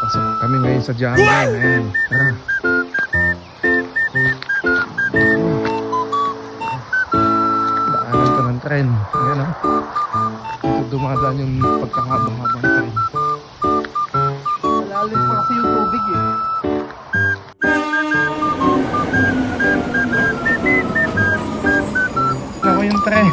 Pasok kami ngayon sa jungle. Ayan. Tara. Daanan to ng tren. Ayan o. Dito dumadaan yung pagkakabang-habang tren. Malalim pa kasi yung tubig eh. Ako yung tren.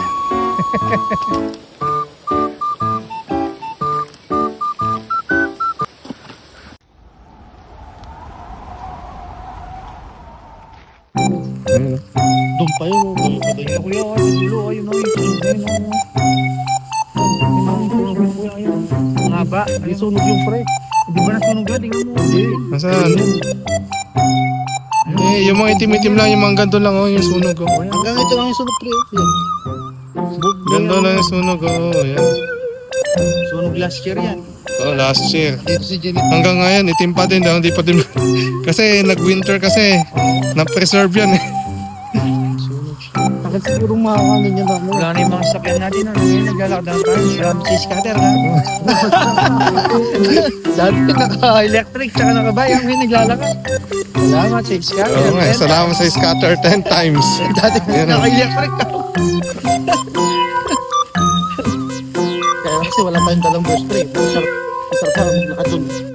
Ayun, Doon pa yun. Kuya, kuya, dulo, ayun o. Yung sunog na yun o. Yung sunog yung kuya, ayun. Ang haba. Ay, sunog yung pre. Di ba nasunog yun? Tingnan mo. Hindi. nasaan? Eh, yung mga itim-itim lang, yung mga ganito lang oh, yung sunog oh. Hanggang ito lang yung sunog pre. Yan. Ganito lang yung sunog oh, yan. Sunog last year yan. Oh, last year. Dito si Jenny. Hanggang ngayon, itim pa din daw, hindi pa din. Kasi nag-winter kasi, na-preserve yan eh. Sunog siya. Bakit siguro makakanin niya lang? Wala na yung mga sakyan natin. Ano ngayon? Naglalakad na tayo. Salamat sa scatter ha. Dati naka-electric tsaka naka-bike. Ngayon naglalakad. Salamat sa scatter. Oo nga, salamat sa scatter 10 times. Dati Yan, oh. naka-electric ka. Kaya kasi wala tayong dalang bus pre. Masarap maglakad dun.